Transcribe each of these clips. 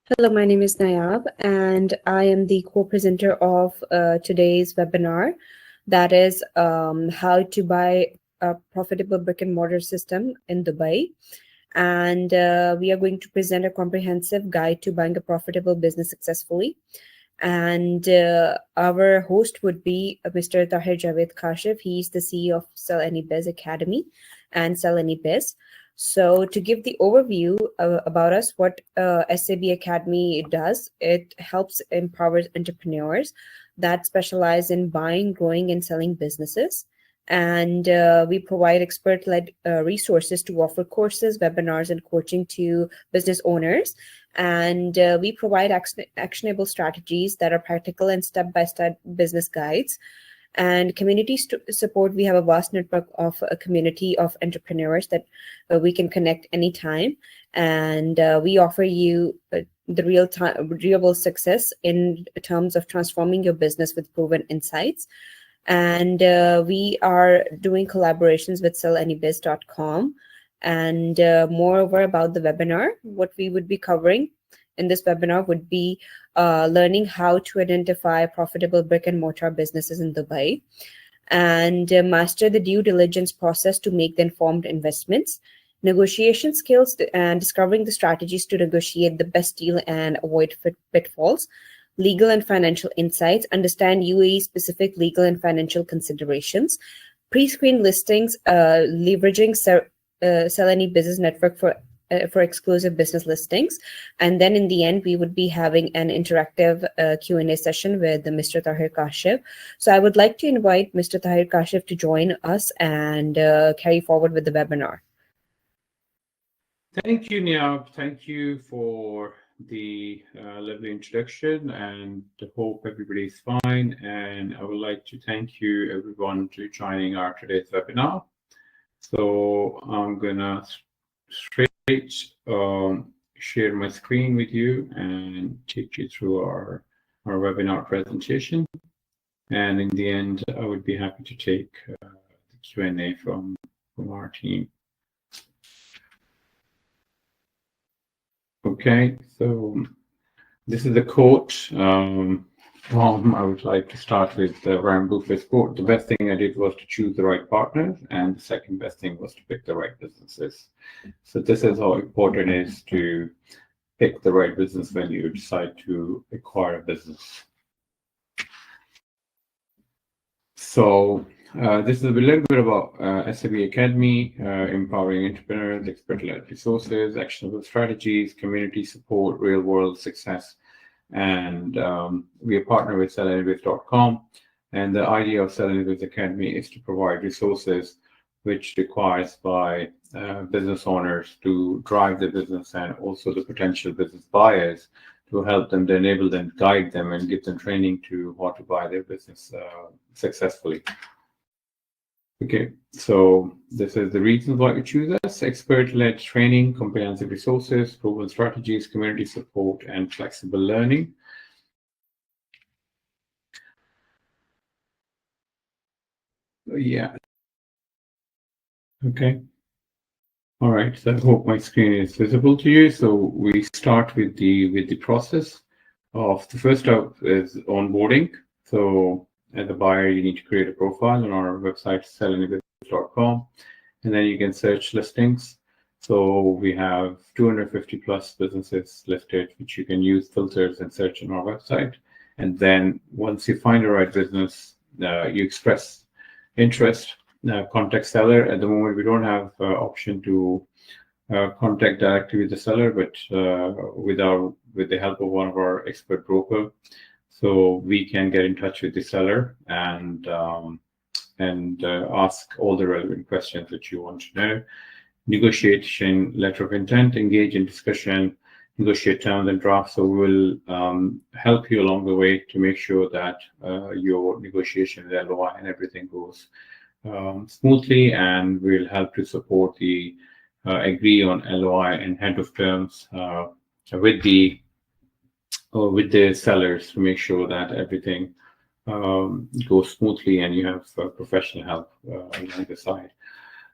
Hello, my name is Nayab, and I am the co-presenter of today's webinar. That is how to buy a profitable brick and mortar system in Dubai. And we are going to present a comprehensive guide to buying a profitable business successfully. And our host would be Mr. Tahir Javed Kashif. He's the CEO of Sell Any Biz Academy and Sell Any Biz. So, to give the overview about us, what SAB Academy does, it helps empower entrepreneurs that specialize in buying, growing, and selling businesses. And we provide expert led resources to offer courses, webinars, and coaching to business owners. And we provide actionable strategies that are practical and step by step business guides. And community support, we have a vast network of a community of entrepreneurs that we can connect anytime. And we offer you the real success in terms of transforming your business with proven insights. And we are doing collaborations with sellannybiz.com. And moreover, about the webinar, what we would be covering in this webinar would be learning how to identify profitable brick and mortar businesses in Dubai, and master the due diligence process to make the informed investments, negotiation skills, and discovering the strategies to negotiate the best deal and avoid pitfalls, legal and financial insights, understand UAE specific legal and financial considerations, pre-screen listings, leveraging Sell Any Business Network for exclusive business listings. And then in the end, we would be having an interactive Q&A session with Mr. Tahir Kashif. So I would like to invite Mr. Tahir Kashif to join us and carry forward with the webinar. Thank you, Niab. Thank you for the lovely introduction, and I hope everybody's fine. And I would like to thank you everyone to joining our today's webinar. So I'm gonna straight share my screen with you and take you through our webinar presentation. And in the end, I would be happy to take the Q&A from our team. Okay, so this is the quote. I would like to start with Warren Buffett's quote. The best thing I did was to choose the right partners, and the second best thing was to pick the right businesses. So this is how important it is to pick the right business when you decide to acquire a business. So this is a little bit about SAB Academy, empowering entrepreneurs, expert-led resources, actionable strategies, community support, real-world success. And we are partnered with sellannybiz.com. And the idea of Sell Any Biz Academy is to provide resources which requires by business owners to drive the business, and also the potential business buyers to help them, to enable them, guide them, and give them training to how to buy their business successfully. Okay, so this is the reasons why you choose us: expert-led training, comprehensive resources, proven strategies, community support, and flexible learning. Yeah. Okay. All right. So I hope my screen is visible to you. So we start with the process of the first step is onboarding. So as a buyer, you need to create a profile on our website, sellannybiz.com, and then you can search listings. So we have 250 plus businesses listed, which you can use filters and search on our website. And then once you find the right business, you express interest, contact seller. At the moment, we don't have option to contact directly with the seller, but with the help of one of our expert broker. So we can get in touch with the seller and ask all the relevant questions that you want to know. Negotiation letter of intent, engage in discussion, negotiate terms and drafts. So we will help you along the way to make sure that your negotiation with LOI and everything goes smoothly, and we'll help to support the agree on LOI and head of terms with the sellers to make sure that everything goes smoothly and you have professional help along the side.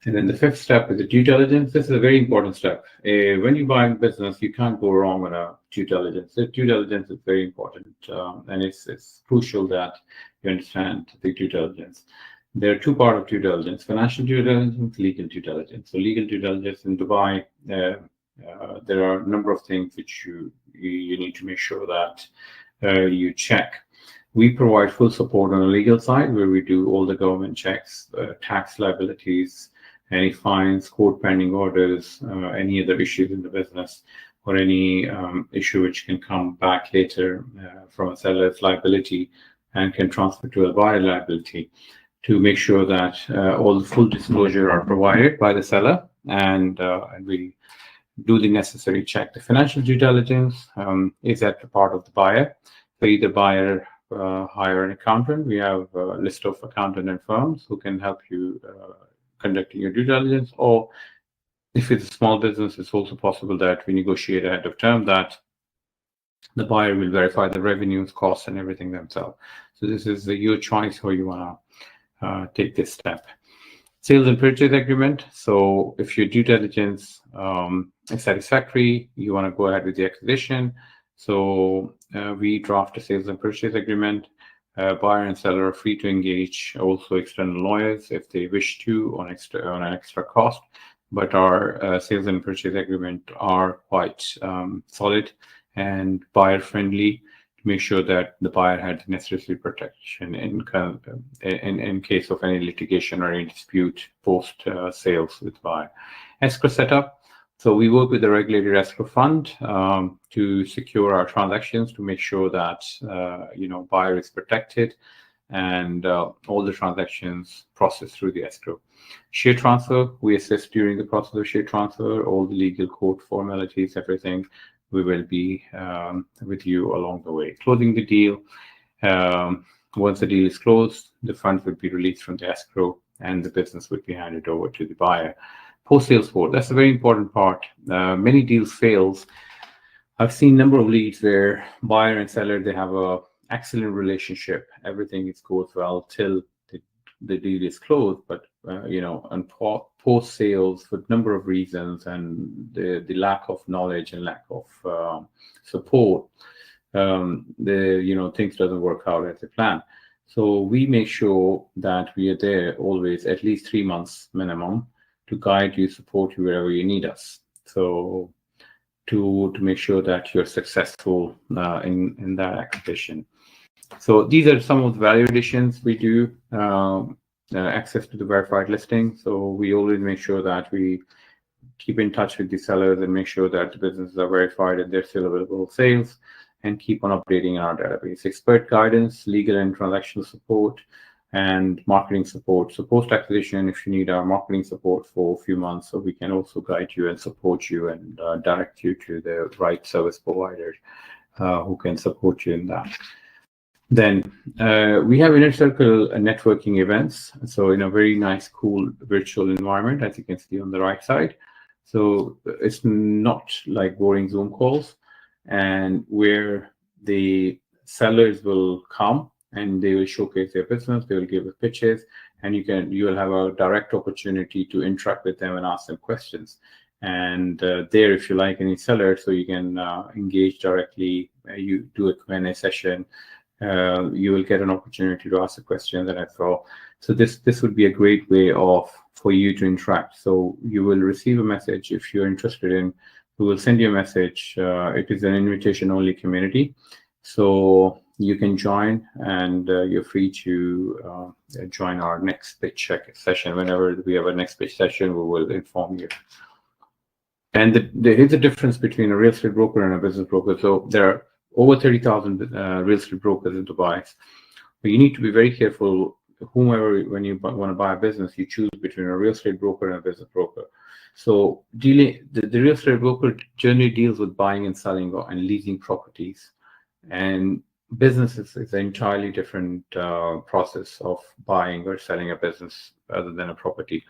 And then the fifth step is the due diligence. This is a very important step. When you buy a business, you can't go wrong on a due diligence. The due diligence is very important, and it's crucial that you understand the due diligence. There are two parts of due diligence: financial due diligence, legal due diligence. So legal due diligence in Dubai, there are a number of things which you need to make sure that you check. We provide full support on the legal side, where we do all the government checks, tax liabilities, any fines, court pending orders, any other issues in the business, or any issue which can come back later from a seller's liability and can transfer to a buyer liability, to make sure that all the full disclosure are provided by the seller, and we do the necessary check. The financial due diligence is at the part of the buyer. So either buyer hire an accountant. We have a list of accountant and firms who can help you conducting your due diligence, or if it's a small business, it's also possible that we negotiate ahead of term that the buyer will verify the revenues, costs, and everything themselves. So this is your choice how you want to take this step. Sales and purchase agreement. So if your due diligence is satisfactory, you want to go ahead with the acquisition. So we draft a sales and purchase agreement. Buyer and seller are free to engage also external lawyers if they wish to on an extra cost. But our sales and purchase agreement are quite solid and buyer friendly, to make sure that the buyer had the necessary protection in case of any litigation or any dispute post sales with buyer. Escrow setup. So we work with the regulated escrow fund to secure our transactions, to make sure that buyer is protected and all the transactions processed through the escrow. Share transfer, we assist during the process of share transfer, all the legal court formalities, everything. We will be with you along the way. Closing the deal. Once the deal is closed, the funds would be released from the escrow and the business would be handed over to the buyer. Post-sales support, that's a very important part. Many deals fails. I've seen a number of leads where buyer and seller, they have a excellent relationship. Everything goes well till the deal is closed. But, on post-sales, for a number of reasons and the lack of knowledge and lack of support, things doesn't work out as a plan. So we make sure that we are there always, at least 3 months minimum, to guide you, support you wherever you need us. So to make sure that you're successful in that acquisition. So these are some of the value additions we do. Access to the verified listing. So we always make sure that we keep in touch with the sellers and make sure that the businesses are verified and they're still available sales, and keep on updating our database. Expert guidance, legal and transactional support, and marketing support. So post-acquisition, if you need our marketing support for a few months, so we can also guide you and support you and direct you to the right service provider who can support you in that. Then we have inner circle networking events. So in a very nice, cool virtual environment, as you can see on the right side. So it's not like boring Zoom calls, and where the sellers will come and they will showcase their business, they will give us pitches, and you will have a direct opportunity to interact with them and ask them questions. And there, if you like any seller, so you can engage directly, you do a Q&A session, you will get an opportunity to ask a question that I throw. So this would be a great way for you to interact. So you will receive a message if you're interested in. We will send you a message. It is an invitation-only community, so you can join, and you're free to join our next pitch check session. Whenever we have a next pitch session, we will inform you. And there is a difference between a real estate broker and a business broker. So there are over 30,000 real estate brokers in Dubai. But you need to be very careful. When you want to buy a business, you choose between a real estate broker and a business broker. So the real estate broker generally deals with buying and selling and leasing properties, and business is an entirely different process of buying or selling a business other than a property.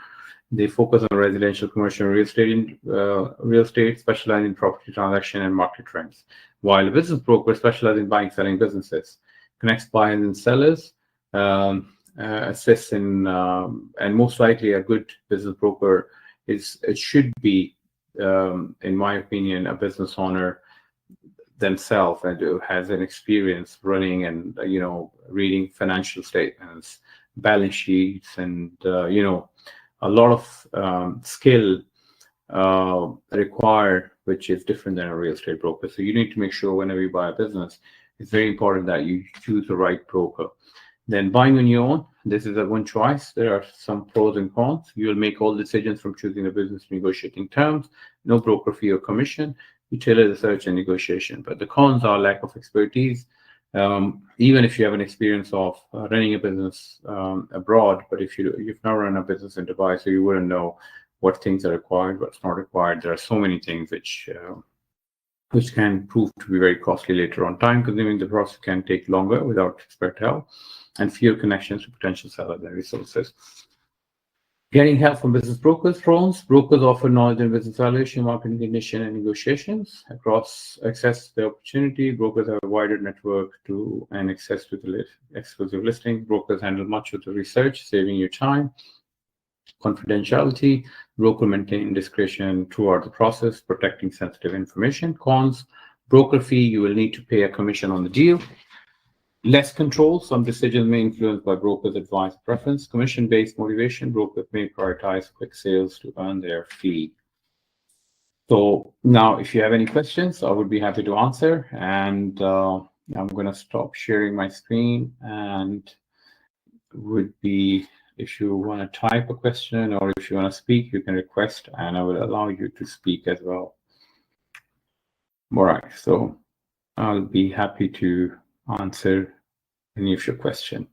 They focus on residential, commercial, real estate, specializing in property transaction and market trends. While a business broker specializes in buying, selling businesses, connects buyers and sellers, assist in, and most likely a good business broker it should be, in my opinion, a business owner themselves and who has an experience running and reading financial statements, balance sheets, and a lot of skill required, which is different than a real estate broker. So you need to make sure whenever you buy a business, it's very important that you choose the right broker. Then buying on your own, this is a one choice. There are some pros and cons. You will make all decisions from choosing a business, negotiating terms, no broker fee or commission. You tailor the search and negotiation. But the cons are lack of expertise. Even if you have an experience of running a business abroad, but if you've never run a business in Dubai, so you wouldn't know what things are required, what's not required. There are so many things which can prove to be very costly later on. Time consuming, the process can take longer without expert help, and fewer connections to potential sellers and resources. Getting help from business brokers. Pros: brokers offer knowledge in business valuation, marketing condition, and negotiations. Across access to the opportunity, brokers have a wider network and access to the exclusive listings. Brokers handle much of the research, saving you time. Confidentiality: broker maintain discretion throughout the process, protecting sensitive information. Cons: broker fee, you will need to pay a commission on the deal. Less control, some decisions may influenced by brokers' advice preference. Commission-based motivation, brokers may prioritize quick sales to earn their fee. So now, if you have any questions, I would be happy to answer. And I'm going to stop sharing my screen, and if you want to type a question or if you want to speak, you can request, and I will allow you to speak as well. All right, so I'll be happy to answer any of your question.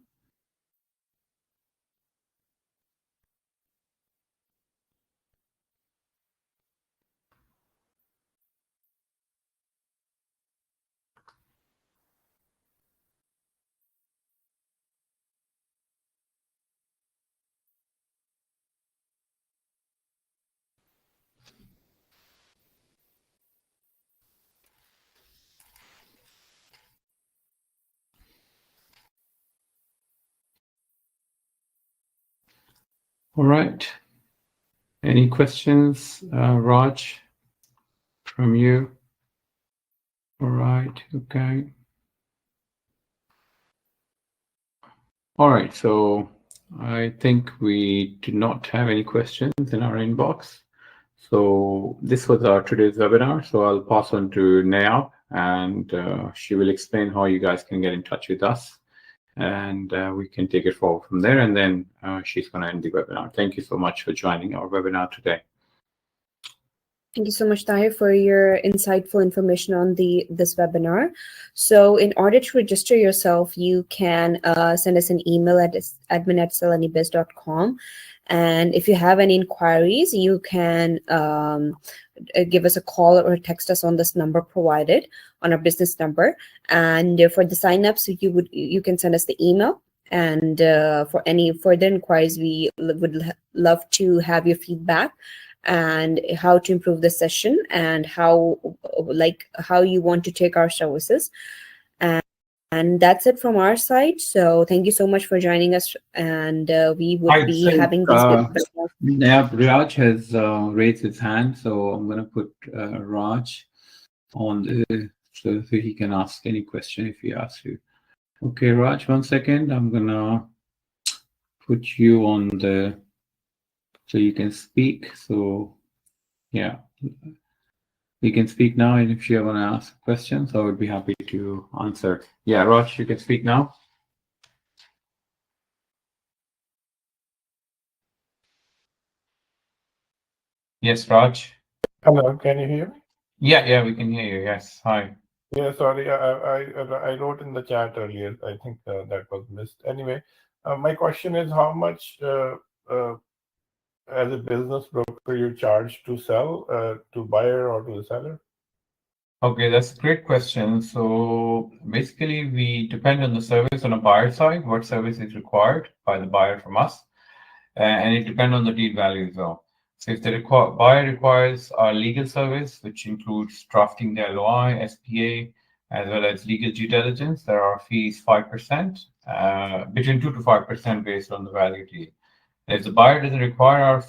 All right. Any questions, Raj, from you? All right. Okay. All right. So I think we do not have any questions in our inbox. So this was our today's webinar. So I'll pass on to Nayab, and she will explain how you guys can get in touch with us, and we can take it forward from there. And then she's going to end the webinar. Thank you so much for joining our webinar today. Thank you so much, Tahir, for your insightful information on this webinar. So in order to register yourself, you can send us an email at admin@salanibiz.com. And if you have any inquiries, you can give us a call or text us on this number provided on our business number. And for the signups, you can send us the email. And for any further inquiries, we would love to have your feedback and how to improve the session and how you want to take our services. And that's it from our side. So thank you so much for joining us, and we would be having these. Yeah, Raj has raised his hand, so I'm going to put Raj on so he can ask any question if he asks you. Okay, Raj, 1 second. I'm going to put you on so you can speak. So yeah, you can speak now, and if you want to ask questions, I would be happy to answer. Yeah, Raj, you can speak now. Yes, Raj. Hello, can you hear me? Yeah, we can hear you. Yes, hi. Yeah, sorry, I wrote in the chat earlier. I think that was missed. Anyway, my question is how much as a business broker you charge to sell to buyer or to the seller? Okay, that's a great question. So basically, we depend on the service on a buyer side, what service is required by the buyer from us, and it depends on the deal value as well. So if the buyer requires our legal service, which includes drafting the LOI, SPA, as well as legal due diligence. There are fees 5%, between 2 to 5% based on the value deal. If the buyer doesn't require our